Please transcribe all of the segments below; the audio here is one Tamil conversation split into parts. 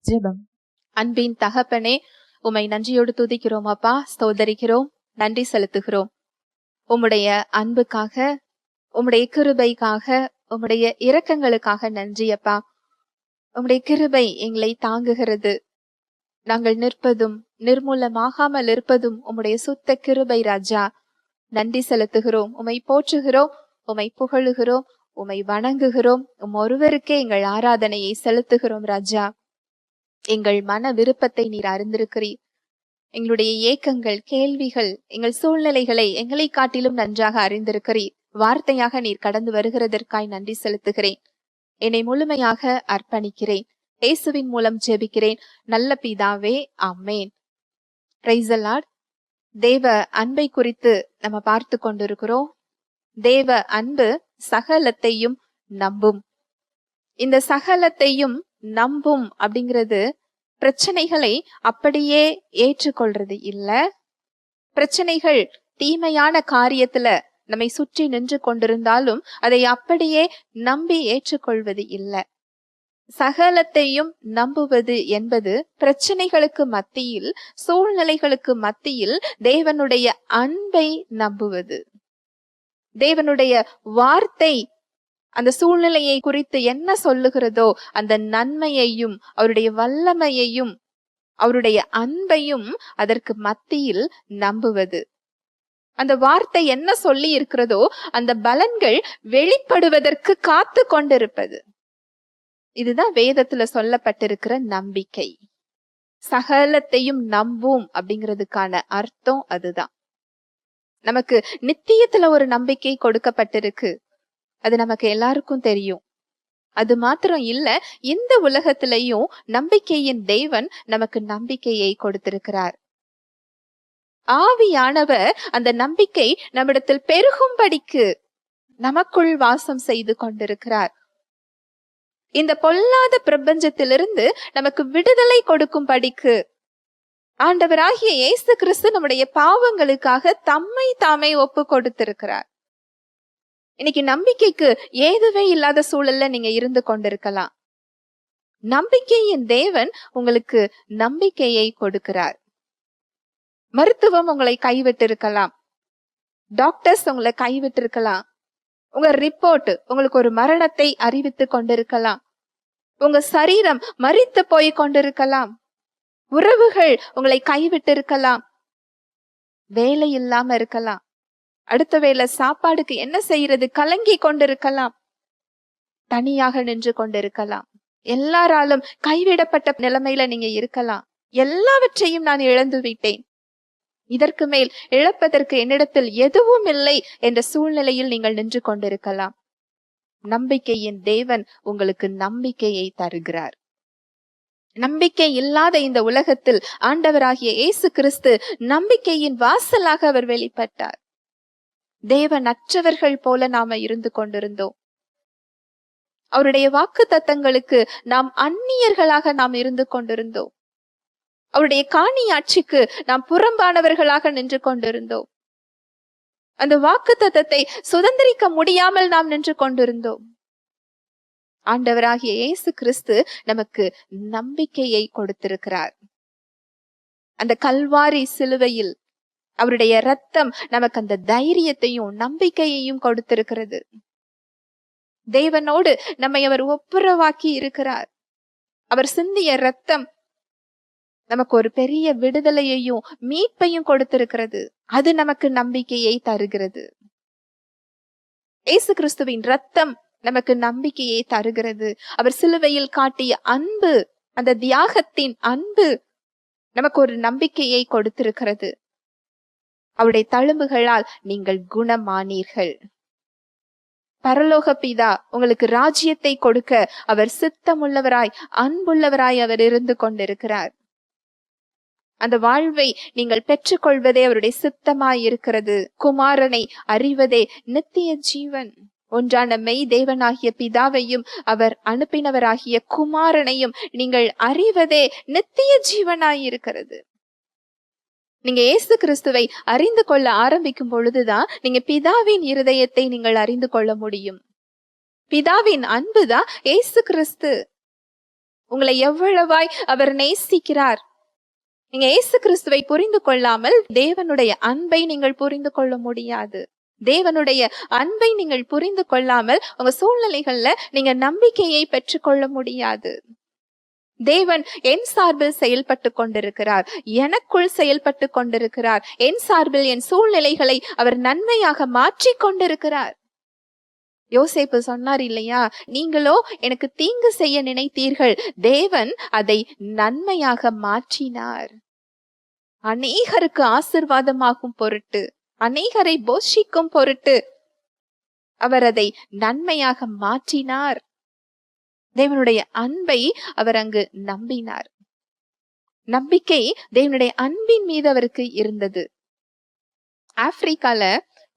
ஜெபம். அன்பின் தகப்பனே, உம்மை நன்றியோடு துதிக்கிறோம் அப்பா, ஸ்தோத்தரிக்கிறோம், நன்றி செலுத்துகிறோம். உம்முடைய அன்புக்காக, உம்முடைய கிருபைக்காக, உம்முடைய இரக்கங்களுக்காக நன்றி அப்பா. உம்முடைய கிருபை எங்களை தாங்குகிறது. நாங்கள் நிற்பதும் நிர்மூலமாகாமல் இருப்பதும் உம்முடைய சுத்த கிருபை ராஜா. நன்றி செலுத்துகிறோம், உம்மை போற்றுகிறோம், உம்மை புகழுகிறோம், உம்மை வணங்குகிறோம். ஒருவருக்கே எங்கள் ஆராதனையை செலுத்துகிறோம் ராஜா. எங்கள் மன விருப்பத்தை நீர் அறிந்திருக்கிறீர். எங்களுடைய ஏக்கங்கள், கேள்விகள், எங்கள் சூழ்நிலைகளை எங்களை காட்டிலும் நன்றாக அறிந்திருக்கிறீர். வார்த்தையாக நீர் கடந்து வருகிறதற்காய் நன்றி செலுத்துகிறேன். என்னை முழுமையாக அர்ப்பணிக்கிறேன். இயேசுவின் மூலம் ஜெபிக்கிறேன் நல்ல பிதாவே, ஆமென். Price the Lord. தேவ அன்பை குறித்து நம்ம பார்த்து கொண்டிருக்கிறோம். தேவ அன்பு சகலத்தையும் நம்பும். இந்த சகலத்தையும் நம்பும் அப்படிங்கிறது பிரச்சனைகளை அப்படியே ஏற்றுக்கொள்றது இல்ல. பிரச்சனைகள் தீமையான காரியத்துல நம்மை சுற்றி நின்று கொண்டிருந்தாலும் அதை அப்படியே நம்பி ஏற்றுக்கொள்வது இல்ல. சகலத்தையும் நம்புவது என்பது பிரச்சனைகளுக்கு மத்தியில், சூழ்நிலைகளுக்கு மத்தியில் தேவனுடைய அன்பை நம்புவது. தேவனுடைய வார்த்தை அந்த சூழ்நிலையை குறித்து என்ன சொல்லுகிறதோ அந்த நன்மையையும் அவருடைய வல்லமையையும் அவருடைய அன்பையும் அதற்கு மத்தியில் நம்புவது. அந்த வார்த்தை என்ன சொல்லி இருக்கிறதோ அந்த பலன்கள் வெளிப்படுவதற்கு காத்து கொண்டிருப்பது. இதுதான் வேதத்துல சொல்லப்பட்டிருக்கிற நம்பிக்கை. சகலத்தையும் நம்பும் அப்படிங்கிறதுக்கான அர்த்தம் அதுதான். நமக்கு நித்தியத்துல ஒரு நம்பிக்கை கொடுக்கப்பட்டிருக்கு. அது நமக்கு எல்லாருக்கும் தெரியும். அது மாத்திரம் இல்ல, இந்த உலகத்திலையும் நம்பிக்கையின் தேவன் நமக்கு நம்பிக்கையை கொடுத்திருக்கிறார். ஆவியானவர் அந்த நம்பிக்கை நம்மிடத்தில் பெருகும்படிக்கு நமக்குள் வாசம் செய்து கொண்டிருக்கிறார். இந்த பொல்லாத பிரபஞ்சத்திலிருந்து நமக்கு விடுதலை கொடுக்கும்படிக்கு ஆண்டவராகிய இயேசு கிறிஸ்து நம்முடைய பாவங்களுக்காக தம்மை தாமே ஒப்பு கொடுத்திருக்கிறார். இன்னைக்கு நம்பிக்கைக்கு ஏதுவே இல்லாத சூழல்ல நீங்க இருந்து கொண்டிருக்கலாம். நம்பிக்கையின் தேவன் உங்களுக்கு நம்பிக்கையை கொடுக்கிறார். மருத்துவம் உங்களை கைவிட்டு இருக்கலாம். டாக்டர்ஸ் உங்களை கைவிட்டு இருக்கலாம். உங்க ரிப்போர்ட் உங்களுக்கு ஒரு மரணத்தை அறிவித்து கொண்டிருக்கலாம். உங்க சரீரம் மரித்து போய் கொண்டிருக்கலாம். உறவுகள் உங்களை கைவிட்டு இருக்கலாம். வேலை இல்லாம இருக்கலாம். அடுத்த வேளை சாப்பாடுக்கு என்ன செய்யறது கலங்கி கொண்டிருக்கலாம். தனியாக நின்று கொண்டிருக்கலாம். எல்லாராலும் கைவிடப்பட்ட நிலைமையில நீங்க இருக்கலாம். எல்லாவற்றையும் நான் இழந்து விட்டேன், இதற்கு மேல் இழப்பதற்கு என்னிடத்தில் எதுவும் இல்லை என்ற சூழ்நிலையில் நீங்கள் நின்று கொண்டிருக்கலாம். நம்பிக்கையின் தேவன் உங்களுக்கு நம்பிக்கையை தருகிறார். நம்பிக்கை இல்லாத இந்த உலகத்தில் ஆண்டவராகிய இயேசு கிறிஸ்து நம்பிக்கையின் வாசலாக அவர் வெளிப்பட்டார். தேவனற்றவர்கள் போல நாம இருந்து கொண்டிருந்தோம். அவருடைய வாக்கு தத்தங்களுக்கு நாம் அந்நியர்களாக நாம் இருந்து கொண்டிருந்தோம். அவருடைய காணியாட்சிக்கு நாம் புறம்பானவர்களாக நின்று கொண்டிருந்தோம். அந்த வாக்கு தத்தத்தை சுதந்திரிக்க முடியாமல் நாம் நின்று கொண்டிருந்தோம். ஆண்டவராகிய இயேசு கிறிஸ்து நமக்கு நம்பிக்கையை கொடுத்திருக்கிறார். அந்த கல்வாரி சிலுவையில் அவருடைய இரத்தம் நமக்கு அந்த தைரியத்தையும் நம்பிக்கையையும் கொடுத்திருக்கிறது. தேவனோடு நம்மை அவர் ஒப்புரவாக்கி இருக்கிறார். அவர் சிந்திய இரத்தம் நமக்கு ஒரு பெரிய விடுதலையையும் மீட்பையும் கொடுத்திருக்கிறது. அது நமக்கு நம்பிக்கையை தருகிறது. இயேசு கிறிஸ்துவின் இரத்தம் நமக்கு நம்பிக்கையை தருகிறது. அவர் சிலுவையில் காட்டிய அன்பு, அந்த தியாகத்தின் அன்பு நமக்கு ஒரு நம்பிக்கையை கொடுத்திருக்கிறது. அவருடைய தழும்புகளால் நீங்கள் குணமானீர்கள். பரலோக பிதா உங்களுக்கு ராஜ்யத்தை கொடுக்க அவர் சித்தமுள்ளவராய் அன்புள்ளவராய் அவர் இருந்து கொண்டிருக்கிறார். அந்த வாழ்வை நீங்கள் பெற்றுக்கொள்வதே அவருடைய சித்தமாய் இருக்கிறது. குமாரனை அறிவதே நித்திய ஜீவன். ஒன்றான மெய் தேவனாகிய பிதாவையும் அவர் அனுப்பினவராகிய குமாரனையும் நீங்கள் அறிவதே நித்திய ஜீவனாய் இருக்கிறது. நீங்க இயேசு கிறிஸ்துவை அறிந்து கொள்ள ஆரம்பிக்கும் பொழுதுதான் நீங்க பிதாவின் இருதயத்தை நீங்கள் அறிந்து கொள்ள முடியும். பிதாவின் அன்புதான் இயேசு கிறிஸ்து. உங்களை எவ்வளவாய் அவர் நேசிக்கிறார். நீங்க இயேசு கிறிஸ்துவை புரிந்து கொள்ளாமல் தேவனுடைய அன்பை நீங்கள் புரிந்து கொள்ள முடியாது. தேவனுடைய அன்பை நீங்கள் புரிந்து கொள்ளாமல் உங்க சூழ்நிலைகள்ல நீங்க நம்பிக்கையை பெற்றுக்கொள்ள முடியாது. தேவன் என் சார்பில் செயல்பட்டு கொண்டிருக்கிறார், எனக்குள் செயல்பட்டு கொண்டிருக்கிறார். என் சார்பில் என் சூழ்நிலைகளை அவர் நன்மையாக மாற்றி கொண்டிருக்கிறார். யோசேப்பு சொன்னார் இல்லையா, நீங்களோ எனக்கு தீங்கு செய்ய நினைத்தீர்கள், தேவன் அதை நன்மையாக மாற்றினார். அநேகருக்கு ஆசீர்வாதமாகும் பொருட்டு, அநேகரை போஷிக்கும் பொருட்டு அவர் அதை நன்மையாக மாற்றினார். தேவனுடைய அன்பை அவர் அங்கு நம்பினார். நம்பிக்கை தேவனுடைய அன்பின் மீது அவருக்கு இருந்தது. ஆப்பிரிக்கால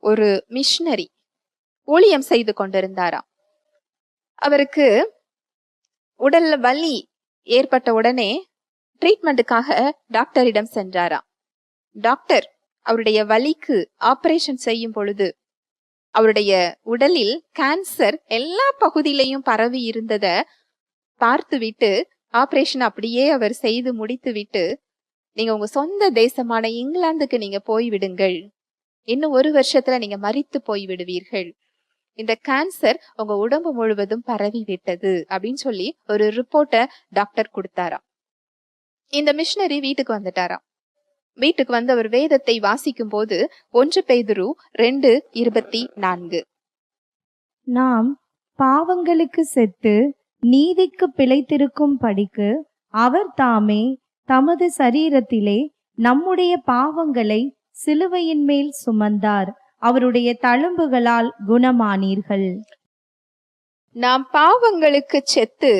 ஒரு மிஷனரி ஊழியம் செய்து கொண்டிருந்தாராம். அவருக்கு உடல்ல வலி ஏற்பட்ட உடனே ட்ரீட்மெண்ட்டுக்காக டாக்டரிடம் சென்றாராம். டாக்டர் அவருடைய வலிக்கு ஆபரேஷன் செய்யும் பொழுது அவருடைய உடலில் கேன்சர் எல்லா பகுதியிலையும் பரவி இருந்தத பார்த்துவிட்டு ஆபரேஷன் அப்படியே அவர் செய்து முடித்து விட்டு, நீங்க உங்க சொந்த தேசமான இங்கிலாந்துக்கு நீங்க போய்விடுங்கள், இன்னும் 1 வருஷத்துல நீங்க மரித்து போய் விடுவீர்கள், இந்த கேன்சர் உங்க உடம்பு முழுவதும் பரவி விட்டது அப்படின்னு சொல்லி ஒரு ரிப்போர்ட்டை டாக்டர் கொடுத்தாராம். இந்த மிஷனரி வீட்டுக்கு வந்துட்டாராம். வீட்டுக்கு வந்து அவர் வேதத்தை வாசிக்கும் போது 1 பேதுரு 2:24, நாம் பாவங்களுக்கு செத்து நீதிக்கு பிழைத்திருக்கும் படிக்கு அவர் தாமே தமது சரீரத்திலே நம்முடைய பாவங்களை சிலுவையின் மேல் சுமந்தார், அவருடைய தழும்புகளால் குணமானீர்கள். நாம் பாவங்களுக்கு செத்து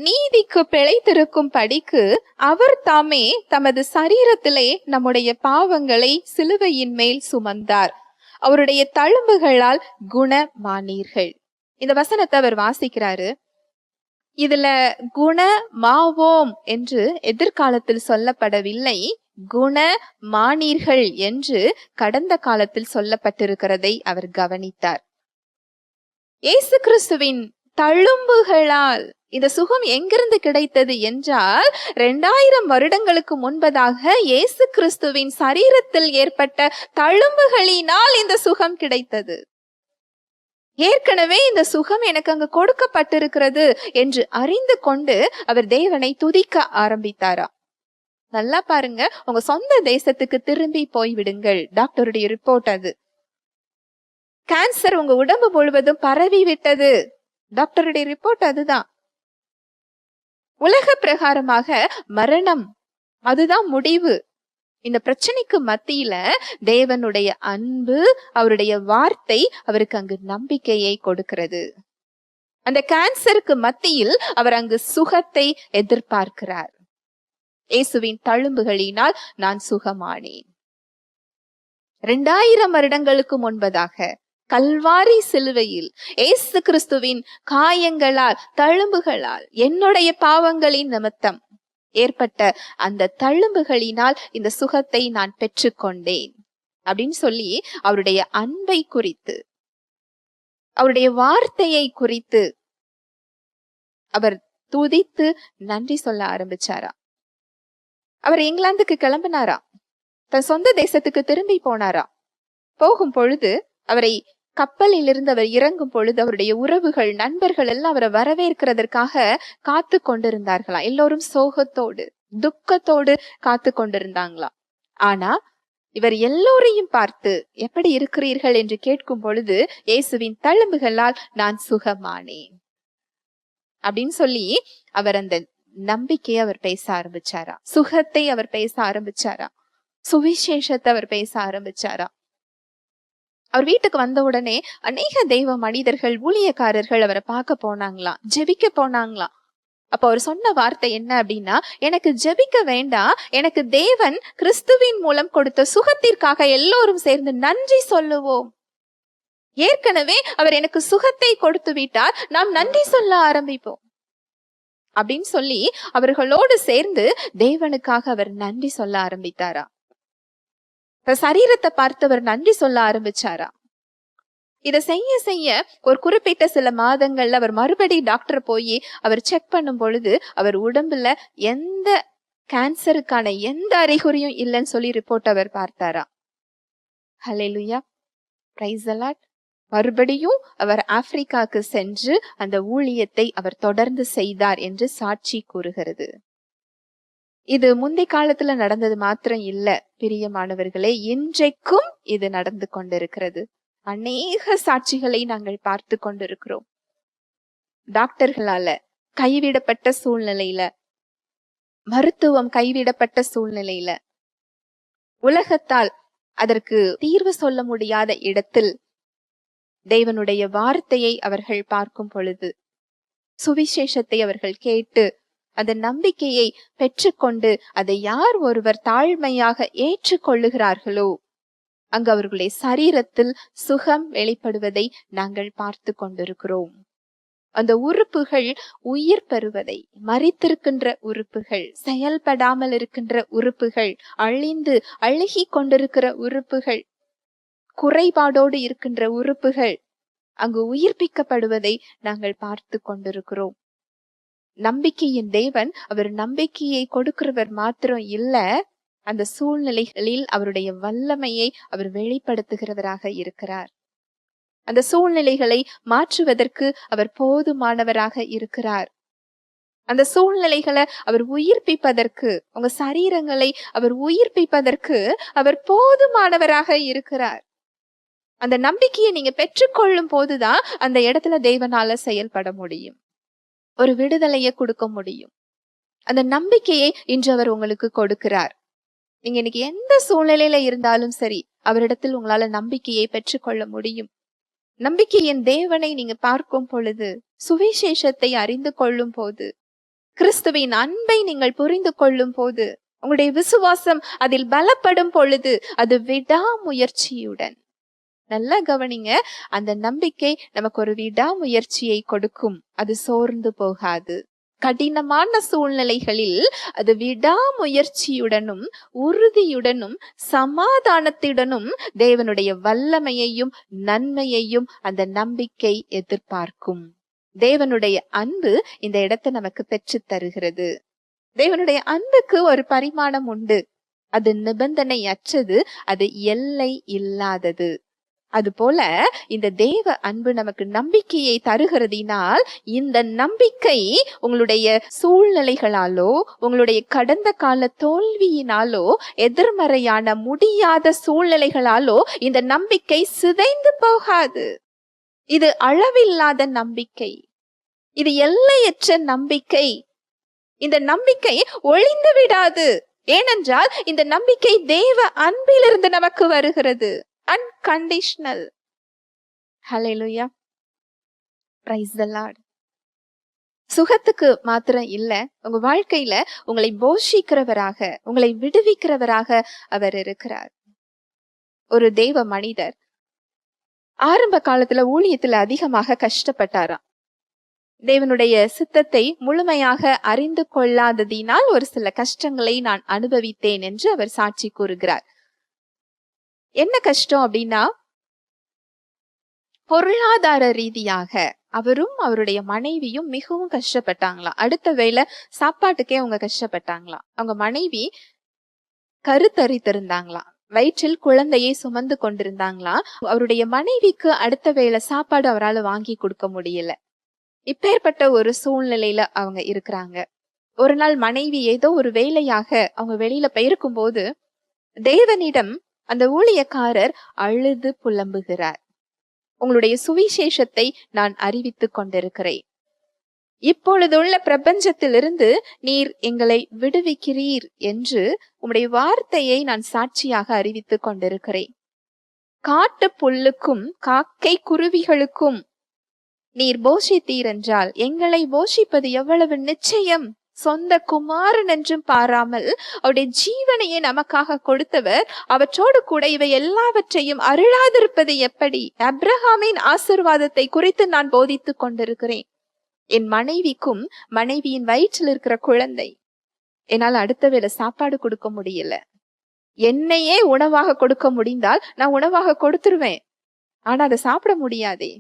நீதிக்கு பிழைத்திருக்கும் படிக்கு அவர் தாமே தமது சரீரத்திலே நம்முடைய பாவங்களை சிலுவையின் மேல் சுமந்தார், அவருடைய தழும்புகளால் குணமானீர்கள். இந்த வசனத்தை அவர் வாசிக்கிறாரு. இதுல குணமாவோம் என்று எதிர்காலத்தில் சொல்லப்படவில்லை, குணமானீர்கள் என்று கடந்த காலத்தில் சொல்லப்பட்டிருக்கிறதை அவர் கவனித்தார். இயேசு கிறிஸ்துவின் தழும்புகளால் இந்த சுகம் எங்கிருந்து கிடைத்தது என்றால், 2000 வருடங்களுக்கு முன்பதாக இயேசு கிறிஸ்துவின் சரீரத்தில் ஏற்பட்ட தழும்புகளினால் இந்த சுகம் கிடைத்தது. ஏற்கனவே இந்த சுகம் எனக்கு அங்கு கொடுக்கப்பட்டிருக்கிறது என்று அறிந்து கொண்டு அவர் தேவனை துதிக்க ஆரம்பித்தாரா. நல்லா பாருங்க, உங்க சொந்த தேசத்துக்கு திரும்பி போய்விடுங்கள், டாக்டருடைய ரிப்போர்ட் அது. கேன்சர் உங்க உடம்பு முழுவதும் பரவி விட்டது, டாக்டருடைய ரிப்போர்ட் அதுதான். உலக பிரகாரமாக மரணம், அதுதான் முடிவு. இந்த பிரச்சனைக்கு மத்தியில தேவனுடைய அன்பு, அவருடைய வார்த்தை அவருக்கு அங்கு நம்பிக்கையை கொடுக்கிறது. அந்த கேன்சருக்கு மத்தியில் அவர் அங்கு சுகத்தை எதிர்பார்க்கிறார். இயேசுவின் தழும்புகளினால் நான் சுகமானேன். 2000 வருடங்களுக்கு முன்பதாக கல்வாரி சிலுவையில் இயேசு கிறிஸ்துவின் காயங்களால், தழும்புகளால், என்னுடைய பாவங்களின் நிமித்தம் ஏற்பட்ட அந்த தழும்புகளினால் இந்த சுகத்தை நான் பெற்றுக்கொண்டேன் அப்படின்னு சொல்லி அவருடைய அன்பை குறித்து, அவருடைய வார்த்தையை குறித்து அவர் துதித்து நன்றி சொல்ல ஆரம்பிச்சாரா. அவர் இங்கிலாந்துக்கு கிளம்பினாரா, தன் சொந்த தேசத்துக்கு திரும்பி போனாரா. போகும் பொழுது அவரை கப்பலில் இருந்து அவர் இறங்கும் பொழுது அவருடைய உறவுகள், நண்பர்கள் எல்லாம் அவரை வரவேற்கிறதற்காக காத்து கொண்டிருந்தார்களாம். எல்லோரும் சோகத்தோடு, துக்கத்தோடு காத்து கொண்டிருந்தாங்களாம். ஆனா இவர் எல்லோரையும் பார்த்து எப்படி இருக்கிறீர்கள் என்று கேட்கும் பொழுது, இயேசுவின் தழும்புகளால் நான் சுகமானேன் அப்படின்னு சொல்லி அவர் அந்த நம்பிக்கையை அவர் பேச ஆரம்பிச்சாரா. சுகத்தை அவர் பேச ஆரம்பிச்சாரா. சுவிசேஷத்தை அவர் பேச ஆரம்பிச்சாரா. அவர் வீட்டுக்கு வந்த உடனே அநேக தெய்வ மனிதர்கள், ஊழியக்காரர்கள் அவரை பார்க்க போனாங்களாம், ஜெபிக்க போனாங்களாம். அப்ப அவர் சொன்ன வார்த்தை என்ன அப்படின்னா, எனக்கு ஜெபிக்க வேண்டாம், எனக்கு தேவன் கிறிஸ்துவின் மூலம் கொடுத்த சுகத்திற்காக எல்லோரும் சேர்ந்து நன்றி சொல்லுவோம். ஏற்கனவே அவர் எனக்கு சுகத்தை கொடுத்து விட்டார், நாம் நன்றி சொல்ல ஆரம்பிப்போம் அப்படின்னு சொல்லி அவர்களோடு சேர்ந்து தேவனுக்காக அவர் நன்றி சொல்ல ஆரம்பித்தாரா. சரீரத்தை பார்த்து அவர் நன்றி சொல்ல ஆரம்பிச்சாரா. இத செய்ய செய்ய ஒரு குறிப்பிட்ட சில மாதங்கள்ல அவர் மறுபடி டாக்டர் போய் அவர் செக் பண்ணும் பொழுது அவர் உடம்புல எந்த கேன்சருக்கான எந்த அறிகுறியும் இல்லைன்னு சொல்லி ரிப்போர்ட் அவர் பார்த்தாரா. Hallelujah, praise the lord. மறுபடியும் அவர் ஆப்பிரிக்காவுக்கு சென்று அந்த ஊழியத்தை அவர் தொடர்ந்து செய்தார் என்று சாட்சி கூறுகிறது. இது முந்தைய காலத்துல நடந்தது மாத்திரம் இல்ல பிரியமானவர்களே, இன்றைக்கும் இது நடந்து கொண்டிருக்கிறது. அநேக சாட்சிகளை நாங்கள் பார்த்து கொண்டிருக்கிறோம். டாக்டர்களால கைவிடப்பட்ட சூழ்நிலையில, மருத்துவம் கைவிடப்பட்ட சூழ்நிலையில, உலகத்தால் அதற்கு தீர்வு சொல்ல முடியாத இடத்தில் தேவனுடைய வார்த்தையை அவர்கள் பார்க்கும் பொழுது, சுவிசேஷத்தை அவர்கள் கேட்டு அந்த நம்பிக்கையை பெற்றுக்கொண்டு அதை யார் ஒருவர் தாழ்மையாக ஏற்றுக்கொள்ளுகிறார்களோ அங்கு அவர்களுடைய சரீரத்தில் சுகம் வெளிப்படுவதை நாங்கள் பார்த்து கொண்டிருக்கிறோம். அந்த உறுப்புகள் உயிர் பெறுவதை, மரித்திருக்கின்ற உறுப்புகள், செயல்படாமல் இருக்கின்ற உறுப்புகள், அழிந்து அழுகி கொண்டிருக்கிற உறுப்புகள், குறைபாடோடு இருக்கின்ற உறுப்புகள் அங்கு உயிர்ப்பிக்கப்படுவதை நாங்கள் பார்த்து கொண்டிருக்கிறோம். நம்பிக்கையின் தேவன் அவர் நம்பிக்கையை கொடுக்கிறவர் மாத்திரம் இல்ல, அந்த சூழ்நிலைகளில் அவருடைய வல்லமையை அவர் வெளிப்படுத்துகிறவராக இருக்கிறார். அந்த சூழ்நிலைகளை மாற்றுவதற்கு அவர் போதுமானவராக இருக்கிறார். அந்த சூழ்நிலைகளை அவர் உயிர்ப்பிப்பதற்கு, உங்க சரீரங்களை அவர் உயிர்ப்பிப்பதற்கு அவர் போதுமானவராக இருக்கிறார். அந்த நம்பிக்கையை நீங்க பெற்றுக்கொள்ளும் போதுதான் அந்த இடத்துல தேவனால செயல்பட முடியும், ஒரு விடுதலையை கொடுக்க முடியும். அந்த நம்பிக்கையை இன்று அவர் உங்களுக்கு கொடுக்கிறார். நீங்க இன்னைக்கு எந்த சூழ்நிலையில இருந்தாலும் சரி, அவரிடத்தில் உங்களால நம்பிக்கையை பெற்றுக்கொள்ள முடியும். நம்பிக்கையின் தேவனை நீங்க பார்க்கும் பொழுது, சுவிசேஷத்தை அறிந்து கொள்ளும் போது, கிறிஸ்துவின் அன்பை நீங்கள் புரிந்து கொள்ளும் போது, உங்களுடைய விசுவாசம் அதில் பலப்படும் பொழுது, அது விடாமுயற்சியுடன், நல்லா கவனிங்க, அந்த நம்பிக்கை நமக்கு ஒரு விடாமுயற்சியை கொடுக்கும். அது சோர்ந்து போகாது. கடினமான சூழ்நிலைகளில் அது விடாமுயற்சியுடனும் உறுதியுடனும் சமாதானத்துடனும் தேவனுடைய வல்லமையையும் நன்மையையும் அந்த நம்பிக்கை எதிர்பார்க்கும். தேவனுடைய அன்பு இந்த இடத்தை நமக்கு பெற்று தருகிறது. தேவனுடைய அன்புக்கு ஒரு பரிமாணம் உண்டு. அது நிபந்தனையற்றது, அது எல்லை இல்லாதது. அதுபோல இந்த தேவ அன்பு நமக்கு நம்பிக்கையை தருகிறதினால், இந்த நம்பிக்கை உங்களுடைய சூழ்நிலைகளாலோ, உங்களுடைய கடந்த கால தோல்வியினாலோ, எதிர்மறையான முடியாத சூழ்நிலைகளாலோ இந்த நம்பிக்கை சிதைந்து போகாது. இது அளவில்லாத நம்பிக்கை, இது எல்லையற்ற நம்பிக்கை. இந்த நம்பிக்கை ஒழிந்து விடாது. ஏனென்றால் இந்த நம்பிக்கை தேவ அன்பிலிருந்து நமக்கு வருகிறது. Unconditional. Hallelujah. Praise the Lord. சுகத்துக்கு மாத்திரம் இல்ல, உங்க வாழ்க்கையில உங்களை போஷிக்கிறவராக, உங்களை விடுவிக்கிறவராக அவர் இருக்கிறார். ஒரு தேவ மனிதர் ஆரம்ப காலத்துல ஊழியத்துல அதிகமாக கஷ்டப்பட்டாராம். தேவனுடைய சித்தத்தை முழுமையாக அறிந்து கொள்ளாததினால் ஒரு சில கஷ்டங்களை நான் அனுபவித்தேன் என்று அவர் சாட்சி கூறுகிறார். என்ன கஷ்டம் அப்படின்னா, பொருளாதார ரீதியாக அவரும் அவருடைய மனைவியும் மிகவும் கஷ்டப்பட்டாங்களாம். அடுத்த வேளை சாப்பாட்டுக்கே அவங்க கஷ்டப்பட்டாங்களாம். அவங்க மனைவி கருத்தரித்திருந்தாங்களாம், வயிற்றில் குழந்தையை சுமந்து கொண்டிருந்தாங்களாம். அவருடைய மனைவிக்கு அடுத்த வேளை சாப்பாடு அவரால் வாங்கி கொடுக்க முடியல. இப்பேற்பட்ட ஒரு சூழ்நிலையில அவங்க இருக்கிறாங்க. ஒரு நாள் மனைவி ஏதோ ஒரு வேலையாக அவங்க வெளியில போயிருக்கும் போது தேவனிடம் அந்த ஊழியக்காரர் அழுது புலம்புகிறார். உங்களுடைய சுவிசேஷத்தை நான் அறிவித்துக் கொண்டிருக்கிறேன். இப்பொழுதுள்ள பிரபஞ்சத்திலிருந்து நீர் எங்களை விடுவிக்கிறீர் என்று உம்முடைய வார்த்தையை நான் சாட்சியாக அறிவித்துக் கொண்டிருக்கிறேன். காட்டு புல்லுக்கும் காக்கை குருவிகளுக்கும் நீர் போஷித்தீர் என்றால் எங்களை போஷிப்பது எவ்வளவு நிச்சயம். சொந்த குமாரன் என்றும் பாராமல் அவருடைய ஜீவனையே நமக்காக கொடுத்தவர் அவற்றோடு கூட இவை எல்லாவற்றையும் அருளாதிருப்பது எப்படி? அப்ரஹாமின் ஆசீர்வாதத்தை குறித்து நான் போதித்துக் கொண்டிருக்கிறேன். என் மனைவிக்கும் மனைவியின் வயிற்றில் இருக்கிற குழந்தை, என்னால் அடுத்த வேளை சாப்பாடு கொடுக்க முடியல. என்னையே உணவாக கொடுக்க முடிந்தால் நான் உணவாக கொடுத்துருவேன். ஆனா அதை சாப்பிட முடியாதே,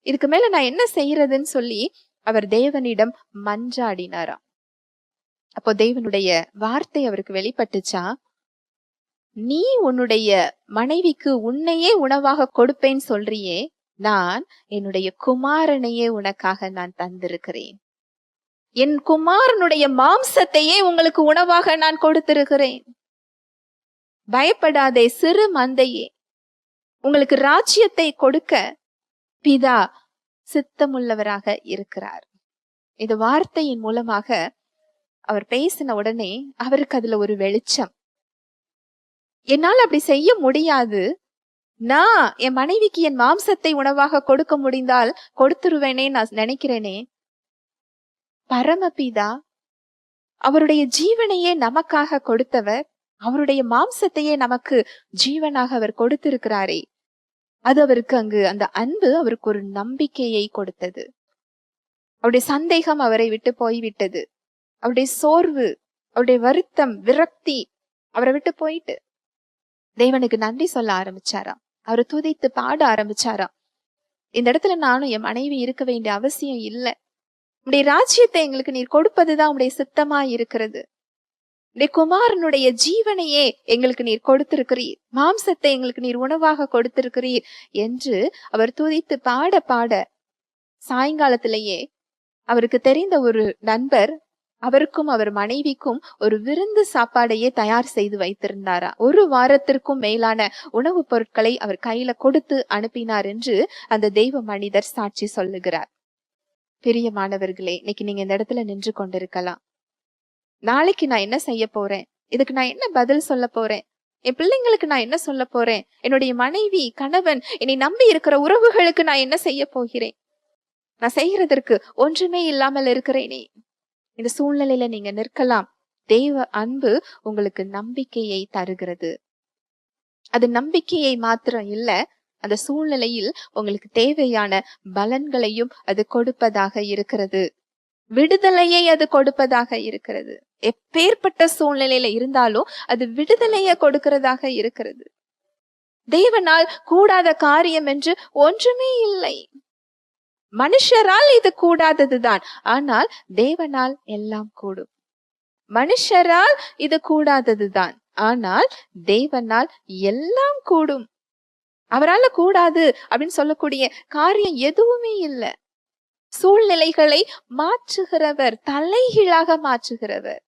இதுக்கு மேல நான் என்ன செய்யறதுன்னு சொல்லி அவர் தேவனிடம் மன்றாடினாராம். அப்போ தேவனுடைய வார்த்தை அவருக்கு வெளிப்பட்டுச்சா, நீ உன்னுடைய மனைவிக்கு உன்னையே உணவாக கொடுப்பேன்னு சொல்றியே, நான் என்னுடைய குமாரனையே உனக்காக நான் தந்திருக்கிறேன். என் குமாரனுடைய மாம்சத்தையே உங்களுக்கு உணவாக நான் கொடுத்திருக்கிறேன். பயப்படாதே சிறு மந்தையே, உங்களுக்கு ராஜ்யத்தை கொடுக்க பிதா சித்தமுள்ளவராக இருக்கிறார். இந்த வார்த்தையின் மூலமாக அவர் பேசின உடனே அவருக்கு அதுல ஒரு வெளிச்சம். என்னால் அப்படி செய்ய முடியாது, நான் என் மனைவிக்கு என் மாம்சத்தை உணவாக கொடுக்க முடிந்தால் கொடுத்துருவேனே நான் நினைக்கிறேனே. பரமபிதா அவருடைய ஜீவனையே நமக்காக கொடுத்தவர், அவருடைய மாம்சத்தையே நமக்கு ஜீவனாக அவர் கொடுத்திருக்கிறாரே. அது அவருக்கு அங்கு அந்த அன்பு அவருக்கு ஒரு நம்பிக்கையை கொடுத்தது. அவருடைய சந்தேகம் அவரை விட்டு போய்விட்டது. அவருடைய சோர்வு, அவருடைய வருத்தம், விரக்தி அவரை விட்டு போயிட்டு தேவனுக்கு நன்றி சொல்ல ஆரம்பிச்சாராம். அவரை துதித்து பாட ஆரம்பிச்சாராம். இந்த இடத்துல நானும் என் மனைவி இருக்க வேண்டிய அவசியம் இல்லை. உடைய ராஜ்யத்தை எங்களுக்கு நீர் கொடுப்பதுதான் உடைய சித்தமா இருக்கிறது. உடைய குமாரனுடைய ஜீவனையே எங்களுக்கு நீர் கொடுத்திருக்கிறீர், மாம்சத்தை எங்களுக்கு நீர் உணவாக கொடுத்திருக்கிறீர் என்று அவர் துதித்து பாட பாட சாயங்காலத்திலேயே அவருக்கு தெரிந்த ஒரு நண்பர் அவருக்கும் அவர் மனைவிக்கும் ஒரு விருந்து சாப்பாடையே தயார் செய்து வைத்திருந்தாரா. 1 வாரத்திற்கும் மேலான உணவுப் பொருட்களை அவர் கையில கொடுத்து அனுப்பினார் என்று அந்த தெய்வ மனிதர் சாட்சி சொல்லுகிறார். பிரியமானவர்களே, இன்னைக்கு நீங்க இந்த இடத்துல நின்று கொண்டிருக்கலாம். நாளைக்கு நான் என்ன செய்ய போறேன், இதுக்கு நான் என்ன பதில் சொல்ல போறேன், என் பிள்ளைங்களுக்கு நான் என்ன சொல்ல போறேன், என்னுடைய மனைவி கணவன் என்னை நம்பி இருக்கிற உறவுகளுக்கு நான் என்ன செய்ய போகிறேன், நான் செய்கிறதற்கு ஒன்றுமே இல்லாமல் இருக்கிறேனே. இந்த சூழ்நிலையில நீங்க நிற்கலாம். தேவ அன்பு உங்களுக்கு நம்பிக்கையை தருகிறது. அது நம்பிக்கையை மாத்திரம் இல்ல, அந்த சூழ்நிலையில் உங்களுக்கு தேவையான பலன்களையும் அது கொடுப்பதாக இருக்கிறது. விடுதலையை அது கொடுப்பதாக இருக்கிறது. எப்பேற்பட்ட சூழ்நிலையில இருந்தாலும் அது விடுதலையை கொடுக்கிறதாக இருக்கிறது. தேவனால் கூடாத காரியம் என்று ஒன்றுமே இல்லை. மனுஷரால் இது கூடாததுதான், ஆனால் தேவனால் எல்லாம் கூடும். மனுஷரால் இது கூடாததுதான், ஆனால் தேவனால் எல்லாம் கூடும். அவரால கூடாது அப்படின்னு சொல்லக்கூடிய காரியம் எதுவுமே இல்லை. சூழ்நிலைகளை மாற்றுகிறவர், தலைகீழாக மாற்றுகிறவர்.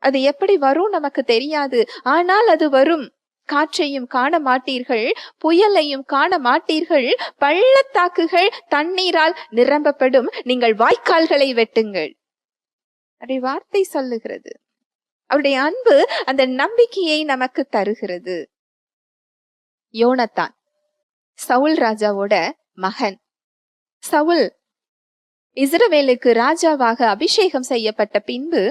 அது எப்படி வரும் நமக்கு தெரியாது, ஆனால் அது வரும். காற்றையும் காண மாட்டீர்கள், புயலையும் காண மாட்டீர்கள், பள்ளத்தாக்குகள் தண்ணீரால் நிரம்பப்படும், நீங்கள் வாய்க்கால்களை வெட்டுங்கள். அவருடைய வார்த்தை சொல்லுகிறது. அவருடைய அன்பு அந்த நம்பிக்கையை நமக்கு தருகிறது. யோனத்தான் சவுல் ராஜாவோட மகன். சவுல் இஸ்ரவேலுக்கு ராஜாவாக அபிஷேகம் செய்யப்பட்ட பின்பு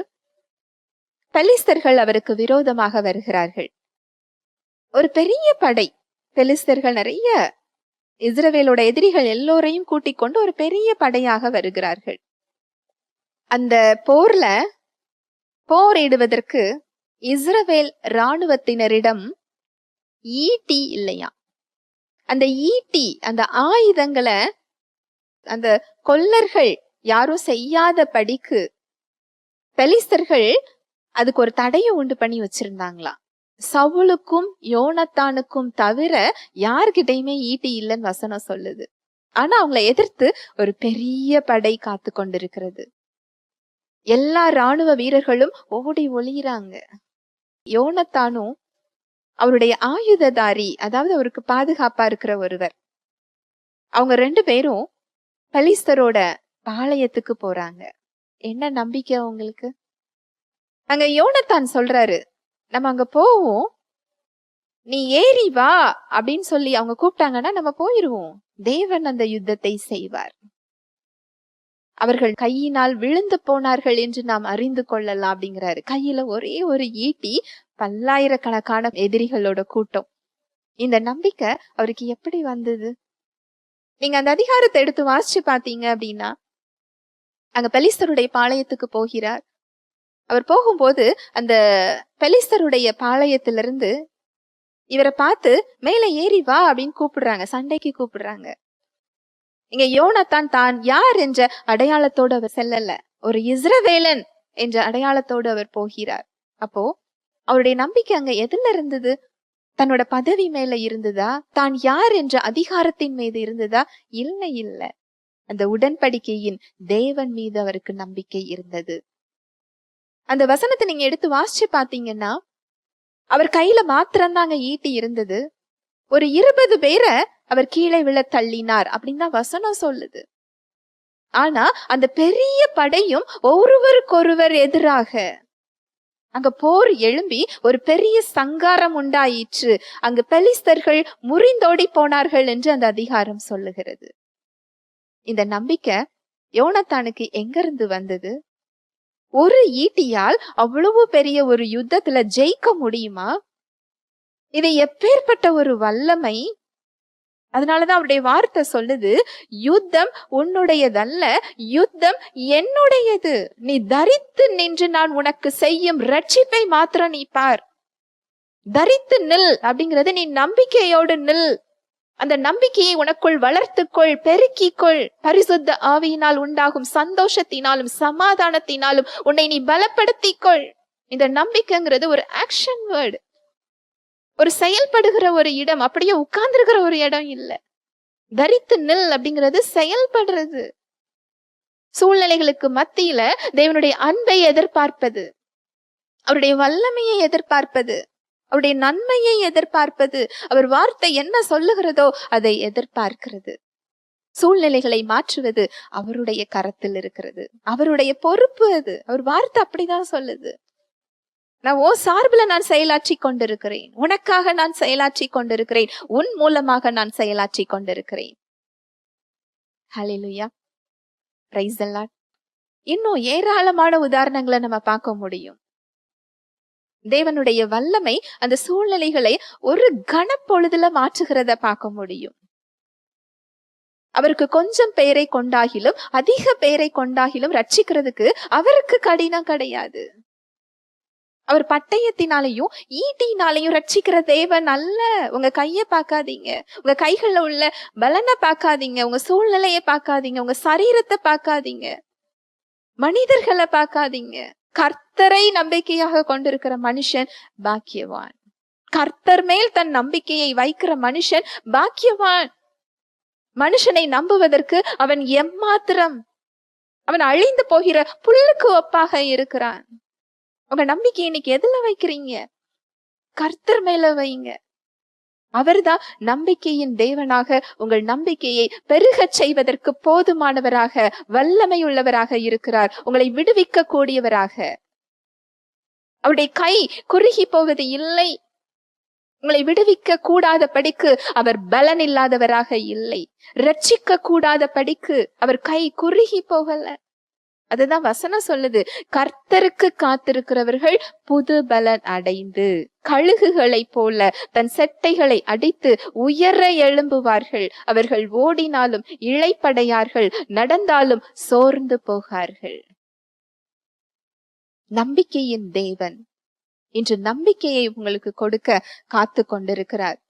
பெலிஸ்தர்கள் அவருக்கு விரோதமாக வருகிறார்கள். ஒரு பெரிய படை, பெலிஸ்தர்கள் நிறைய இஸ்ரவேலோட எதிரிகள் எல்லோரையும் கூட்டிக் கொண்டு ஒரு பெரிய படையாக வருகிறார்கள். அந்த போர்ல போரிடுவதற்கு இஸ்ரவேல் இராணுவத்தினரிடம் ஈட்டி இல்லையா. அந்த ஈட்டி, அந்த ஆயுதங்களை அந்த கொல்லர்கள் யாரும் செய்யாத படிக்கு பெலிஸ்தர்கள் அதுக்கு ஒரு தடையை உண்டு பண்ணி வச்சிருந்தாங்களாம். சவுலுக்கும் யோனத்தானுக்கும் தவிர யார்கிட்டயுமே ஈட்டி இல்லைன்னு வசனம் சொல்லுது. ஆனா அவங்களை எதிர்த்து ஒரு பெரிய படை காத்து கொண்டிருக்கிறது. எல்லா இராணுவ வீரர்களும் ஓடி ஒளியிறாங்க. யோனத்தானும் அவருடைய ஆயுததாரி, அதாவது அவருக்கு பாதுகாப்பா இருக்கிற ஒருவர், அவங்க 2 பேரும் பெலிஸ்தரோட பாளையத்துக்கு போறாங்க. என்ன நம்பிக்கை அவங்களுக்கு? அங்க யோனத்தான் சொல்றாரு, நம்ம அங்க போவோம், நீ ஏறி வா அப்படின்னு சொல்லி அவங்க கூப்பிட்டாங்கன்னா நம்ம போயிருவோம், தேவன் அந்த யுத்தத்தை செய்வார். அவர்கள் கையினால் விழுந்து போனார்கள் என்று நாம் அறிந்து கொள்ளலாம் அப்படிங்கிறாரு. கையில ஒரே ஒரு ஈட்டி, பல்லாயிரக்கணக்கான எதிரிகளோட கூட்டம். இந்த நம்பிக்கை அவருக்கு எப்படி வந்தது? நீங்க அந்த அதிகாரத்தை எடுத்து வாசிச்சு பாத்தீங்க அப்படின்னா, அங்க பெலிஸ்தருடைய பாளையத்துக்கு போகிறார். அவர் போகும்போது அந்த பெலிஸ்தருடைய பாளையத்திலிருந்து இவரை பார்த்து மேல ஏறி வா அப்படின்னு கூப்பிடுறாங்க, சண்டைக்கு கூப்பிடுறாங்க. இங்க யோனத்தான் தான் யார் என்ற அடையாளத்தோடு அவர் செல்லல, ஒரு இஸ்ரவேலன் என்ற அடையாளத்தோடு அவர் போகிறார். அப்போ அவருடைய நம்பிக்கை அங்க எதுல இருந்தது? தன்னோட பதவி மேல இருந்ததா? தான் யார் என்ற அதிகாரத்தின் மீது இருந்ததா? இல்ல. அந்த உடன்படிக்கையின் தேவன் மீது அவருக்கு நம்பிக்கை இருந்தது. அந்த வசனத்தை நீங்க எடுத்து வாசிச்சு பாத்தீங்கன்னா, அவர் கையில மாத்திரம்தாங்க ஈட்டி இருந்தது. ஒரு 20 பேரை அவர் கீழே விழ தள்ளினார் அப்படின்னு தான் வசனம் சொல்லுது. ஆனா அந்த பெரிய படையும் ஒருவருக்கொருவர் எதிராக அங்க போர் எழும்பி ஒரு பெரிய சங்காரம் உண்டாயிற்று. அங்கு பெலிஸ்தர்கள் முறிந்தோடி போனார்கள் என்று அந்த அதிகாரம் சொல்லுகிறது. இந்த நம்பிக்கை யோனத்தானுக்கு எங்க இருந்து வந்தது? ஒரு ஈட்டியால் அவ்வளவு பெரிய ஒரு யுத்தத்துல ஜெயிக்க முடியுமா? இது எப்பேற்பட்ட ஒரு வல்லமை! அதனாலதான் அவருடைய வார்த்தை சொல்லுது, யுத்தம் உன்னுடையதல்ல, யுத்தம் என்னுடையது. நீ தரித்து நின்று நான் உனக்கு செய்யும் ரட்சிப்பை மாத்திரம் நீ பார். தரித்து நில் அப்படிங்கிறது, நீ நம்பிக்கையோடு நில். அந்த நம்பிக்கையை உனக்குள் வளர்த்துக்கொள், பெருக்கிக்கொள். பரிசுத்த ஆவியினால் உண்டாகும் சந்தோஷத்தினாலும் சமாதானத்தினாலும் உன்னை நீ பலப்படுத்திக்கொள். இந்த நம்பிக்கைங்கிறது ஒரு ஆக்ஷன் வேர்டு, ஒரு செயல்படுகிற ஒரு இடம், அப்படியே உட்கார்ந்துருக்கிற ஒரு இடம் இல்ல. தரித்து நில் அப்படிங்கிறது செயல்படுறது. சூழ்நிலைகளுக்கு மத்தியில தேவனுடைய அன்பை எதிர்பார்ப்பது, அவருடைய வல்லமையை எதிர்பார்ப்பது, அவருடைய நன்மையை எதிர்பார்ப்பது, அவர் வார்த்தை என்ன சொல்லுகிறதோ அதை எதிர்பார்க்கிறது. சூழ்நிலைகளை மாற்றுவது அவருடைய கரத்தில் இருக்கிறது, அவருடைய பொறுப்பு அது. அவர் வார்த்தை அப்படிதான் சொல்லுது. நான் ஓ சார்பில் நான் செயலாற்றி கொண்டிருக்கிறேன், உனக்காக நான் செயலாற்றி கொண்டிருக்கிறேன், உன் மூலமாக நான் செயலாற்றி கொண்டிருக்கிறேன். ஹல்லேலூயா, பிரைஸ் தி லார்ட். இன்னும் ஏராளமான உதாரணங்களை நம்ம பார்க்க முடியும். தேவனுடைய வல்லமை அந்த சூழ்நிலைகளை ஒரு கணப்பொழுதுல மாற்றுகிறத பார்க்க முடியும். அவருக்கு கொஞ்சம் பேரை கொண்டாகிலும் அதிக பேரை கொண்டாகிலும் ரட்சிக்கிறதுக்கு அவருக்கு கடினம் கிடையாது. அவர் பட்டயத்தினாலையும் ஈட்டினாலையும் ரட்சிக்கிற தேவன் அல்ல. உங்க கைய பார்க்காதீங்க, உங்க கைகள்ல உள்ள பலனை பார்க்காதீங்க, உங்க சூழ்நிலையை பார்க்காதீங்க, உங்க சரீரத்தை பார்க்காதீங்க, மனிதர்களை பார்க்காதீங்க. கர்த்தரை நம்பிக்கையாக கொண்டிருக்கிற மனுஷன் பாக்கியவான். கர்த்தர் மேல் தன் நம்பிக்கையை வைக்கிற மனுஷன் பாக்கியவான். மனுஷனை நம்புவதற்கு அவன் எம்மாத்திரம், அவன் அழிந்து போகிற புல்லுக்கு ஒப்பாக இருக்கிறான். உங்க நம்பிக்கை இன்னைக்கு எதுல வைக்கிறீங்க? கர்த்தர் மேல வைங்க. அவர்தான் நம்பிக்கையின் தேவனாக உங்கள் நம்பிக்கையை பெருகச் செய்வதற்கு போதுமானவராக, வல்லமை உள்ளவராக இருக்கிறார். உங்களை விடுவிக்க கூடியவராக. அவருடைய கை குறுகி போவது இல்லை. உங்களை விடுவிக்க கூடாத படிக்கு அவர் பலன் இல்லாதவராக இல்லை. ரட்சிக்க கூடாத படிக்கு அவர் கை குறுகி போகல. அதுதான் வசனம் சொல்லுது, கர்த்தருக்கு காத்திருக்கிறவர்கள் புது பலன் அடைந்து கழுகுகளை போல தன் செட்டைகளை அடித்து உயர எழும்புவார்கள். அவர்கள் ஓடினாலும் இளைப்படையார்கள், நடந்தாலும் சோர்ந்து போகார்கள். நம்பிக்கையின் தேவன் இன்று நம்பிக்கையை உங்களுக்கு கொடுக்க காத்து கொண்டிருக்கிறார்.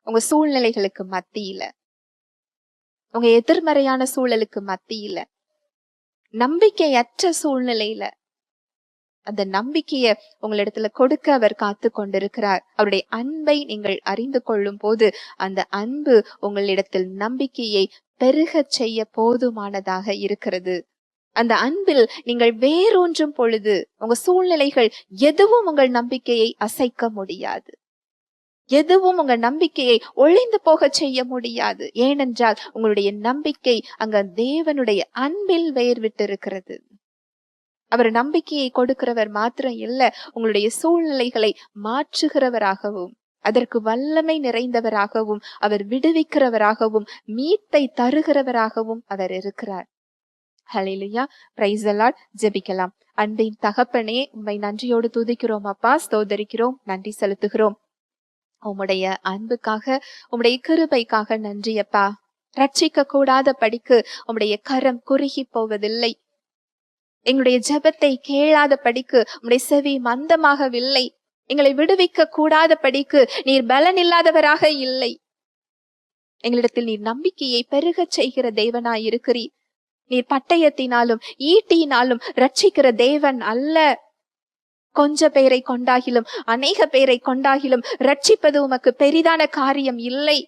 உங்க சூழ்நிலைகளுக்கு மத்தியில, உங்க எதிர்மறையான சூழலுக்கு மத்தியில, நம்பிக்கையற்ற சூழ்நிலையில அந்த நம்பிக்கைய உங்களிடத்துல கொடுக்க அவர் காத்து கொண்டிருக்கிறார். அவருடைய அன்பை நீங்கள் அறிந்து கொள்ளும் போது அந்த அன்பு உங்களிடத்தில் நம்பிக்கையை பெருகச் செய்ய போதுமானதாக இருக்கிறது. அந்த அன்பில் நீங்கள் வேரூன்றும் பொழுது உங்க சூழ்நிலைகள் எதுவும் உங்கள் நம்பிக்கையை அசைக்க முடியாது. எதுவும் உங்க நம்பிக்கையை ஒளிந்து போக செய்ய முடியாது. ஏனென்றால் உங்களுடைய நம்பிக்கை அங்க தேவனுடைய அன்பில் வேர் விட்டு இருக்கிறது. அவர் நம்பிக்கையை கொடுக்கிறவர் மாத்திரம் இல்ல, உங்களுடைய சூழ்நிலைகளை மாற்றுகிறவராகவும் அதற்கு வல்லமை நிறைந்தவராகவும் அவர் விடுவிக்கிறவராகவும் மீட்பை தருகிறவராகவும் அவர் இருக்கிறார். ஹல்லேலூயா, பிரைஸ் தி லார்ட். ஜெபிக்கலாம். அன்பின் தகப்பனே, உம்மை நன்றியோடு துதிக்கிறோம் அப்பா, ஸ்தோத்தரிக்கிறோம், நன்றி செலுத்துகிறோம். உம்முடைய அன்புக்காக, உம்முடைய கிருபைக்காக நன்றி அப்பா. ரட்சிக்க கூடாத படிக்கு உம்முடைய கரம் குறுகி போவதில்லை. எங்களுடைய ஜெபத்தை கேளாத படிக்கு உம்முடைய செவி மந்தமாகவில்லை. எங்களை விடுவிக்க கூடாதபடிக்கு நீர் பலன் இல்லாதவராக இல்லை. எங்களிடத்தில் நீர் நம்பிக்கையை பெருகச் செய்கிற தேவனாய் இருக்கிறீர். நீர் பட்டயத்தினாலும் ஈட்டியினாலும் ரட்சிக்கிற தேவன் அல்ல. கொஞ்ச பேரை கொண்டாகிலும் அநேக பேரை கொண்டாகிலும் ரட்சிப்பது உமக்கு பெரிதான காரியம் இல்லை.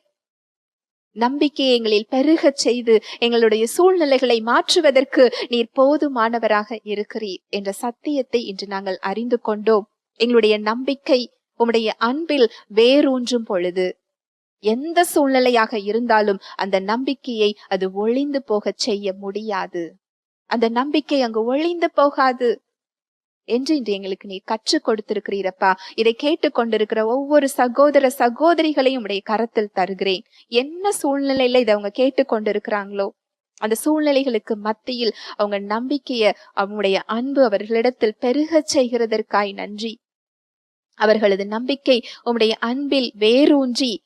நம்பிக்கையை எங்களில் பெருகச் செய்து எங்களுடைய சூழ்நிலைகளை மாற்றுவதற்கு நீர் போதுமானவராக இருக்கிறீர் என்ற சத்தியத்தை இன்று நாங்கள் அறிந்து கொண்டோம். எங்களுடைய நம்பிக்கை உம்முடைய அன்பில் வேரூன்றும் பொழுது எந்த சூழ்நிலையாக இருந்தாலும் அந்த நம்பிக்கையை அது ஒளிந்து போகச் செய்ய முடியாது. அந்த நம்பிக்கை அங்கு ஒளிந்து போகாது என்று இன்று எங்களுக்கு நீ கற்றுக் கொடுத்திருக்கிறீரப்பா. இதை கேட்டுக்கொண்டிருக்கிற ஒவ்வொரு சகோதர சகோதரிகளையும் உடைய கரத்தில் தருகிறேன். என்ன சூழ்நிலையில இதை அவங்க கேட்டுக்கொண்டிருக்கிறாங்களோ அந்த சூழ்நிலைகளுக்கு மத்தியில் அவங்க நம்பிக்கைய அவங்களுடைய அன்பு அவர்களிடத்தில் பெருகச் செய்கிறதற்காய் நன்றி. அவர்களது நம்பிக்கை உம்முடைய அன்பில் வேரூன்றி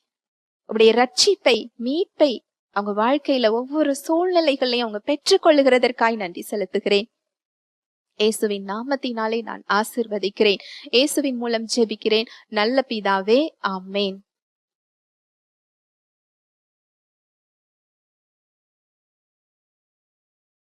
உம்முடைய ரட்சிப்பை மீட்பை அவங்க வாழ்க்கையில ஒவ்வொரு சூழ்நிலைகளையும் அவங்க பெற்றுக்கொள்ளுகிறதற்காய் நன்றி செலுத்துகிறேன். இயேசுவின் நாமத்தினாலே நான் ஆசீர்வதிக்கிறேன். இயேசுவின் மூலம் ஜெபிக்கிறேன் நல்ல பிதாவே, ஆமென்.